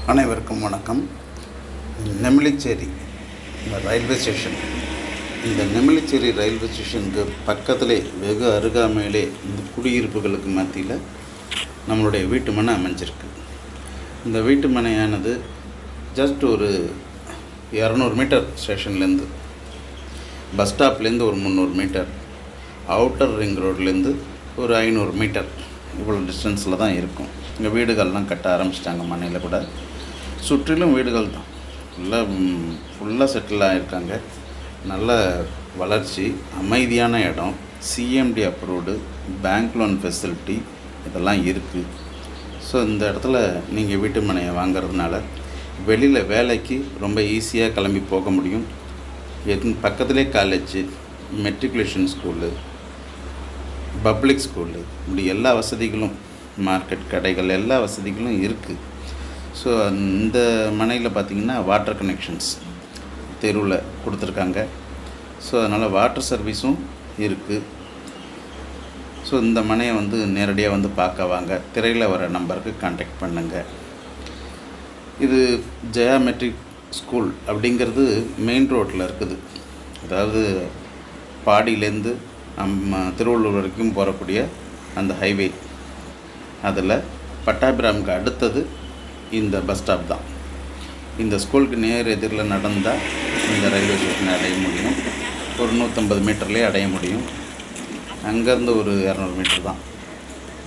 அனைவருக்கும் வணக்கம். Nemilichery railway station. இந்த நெமிலிச்சேரி ரயில்வே ஸ்டேஷனுக்கு பக்கத்திலே வெகு அருகாமையிலே இந்த குடியிருப்புகளுக்கு மத்தியில் நம்மளுடைய வீட்டு மனை அமைஞ்சிருக்கு. இந்த வீட்டு மனையானது ஜஸ்ட் ஒரு 200 மீட்டர் ஸ்டேஷன்லேருந்து, பஸ் ஸ்டாப்லேருந்து ஒரு 300 மீட்டர், அவுட்டர் ரிங் ரோட்லேருந்து ஒரு 500 மீட்டர், இவ்வளோ டிஸ்டன்ஸில் தான் இருக்கும். இங்கே வீடுகள்லாம் கட்ட ஆரம்பிச்சிட்டாங்க. மனையில் கூட சுற்றிலும் வீடுகள் தான், ஃபுல்லாக செட்டில் ஆகிருக்காங்க. நல்ல வளர்ச்சி, அமைதியான இடம், CMD approved, bank loan facility இதெல்லாம் இருக்குது. ஸோ இந்த இடத்துல நீங்கள் வீட்டு மனையை வாங்கிறதுனால வெளியில் வேலைக்கு ரொம்ப ஈஸியாக கிளம்பி போக முடியும். பக்கத்திலே college, matriculation school, public school, இப்படி எல்லா வசதிகளும், மார்க்கெட், கடைகள், எல்லா வசதிகளும் இருக்குது. ஸோ இந்த மனையில் பார்த்திங்கன்னா வாட்டர் கனெக்ஷன்ஸ் தெருவில் கொடுத்துருக்காங்க. ஸோ அதனால் வாட்டர் சர்வீஸும் இருக்குது. ஸோ இந்த மனையை நேரடியாக பார்க்க வாங்க. திரையில் வர நம்பருக்கு கான்டாக்ட் பண்ணுங்கள். இது ஜெயா மெட்ரிக் ஸ்கூல் அப்படிங்கிறது மெயின் ரோட்டில் இருக்குது. அதாவது பாடியிலேருந்து திருவள்ளூர் வரைக்கும் போகக்கூடிய அந்த ஹைவே, அதில் பட்டாபிராமுக்கு அடுத்தது இந்த பஸ் ஸ்டாப் தான். இந்த ஸ்கூலுக்கு நேர் எதிரில் நடந்தால் இந்த ரயில்வே ஸ்டேஷனை அடைய முடியும். ஒரு 150 மீட்டர்லேயே அடைய முடியும். அங்கேருந்து ஒரு 200 மீட்டர் தான்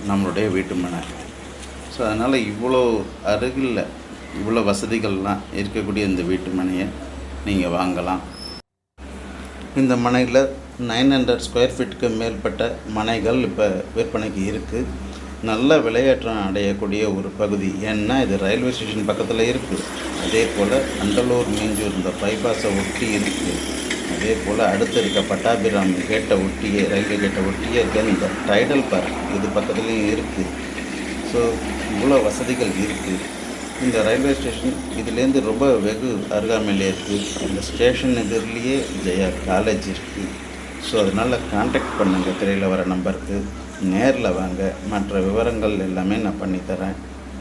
நம்மளுடைய வீட்டு மனை. ஸோ அதனால் இவ்வளோ அருகில் இவ்வளோ வசதிகள்லாம் இருக்கக்கூடிய இந்த வீட்டு மனையை நீங்கள் வாங்கலாம். இந்த மனையில் 900 ஸ்கொயர் ஃபீட்டுக்கு மேற்பட்ட மனைகள் இப்போ விற்பனைக்கு இருக்குது. நல்ல விளையாட்டம் அடையக்கூடிய ஒரு பகுதி. ஏன்னா இது ரயில்வே ஸ்டேஷன் பக்கத்தில் இருக்குது. அதே போல் அண்டலூர், மீஞ்சூர் இந்த பைபாஸை ஒட்டி இருக்குது. அதே போல் அடுத்து இருக்க பட்டாபிராம் கேட்டை ஒட்டியே, ரயில்வே கேட்டை ஒட்டியே இருக்க இந்த டைடல் பார்க் இது பக்கத்துலேயும் இருக்குது. ஸோ இவ்வளோ வசதிகள் இருக்குது. இந்த ரயில்வே ஸ்டேஷன் இதுலேருந்து ரொம்ப வெகு அருகாமையிலே இருக்குது. இந்த ஸ்டேஷன் எதிரிலேயே ஜெயா காலேஜ் இருக்குது. ஸோ அதனால் கான்டாக்ட் பண்ணுங்கள். திரையில் வர நம்பருக்கு நேரில் வாங்க. மற்ற விவரங்கள் எல்லாமே நான் பண்ணித்தரேன்.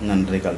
நன்றிகள்.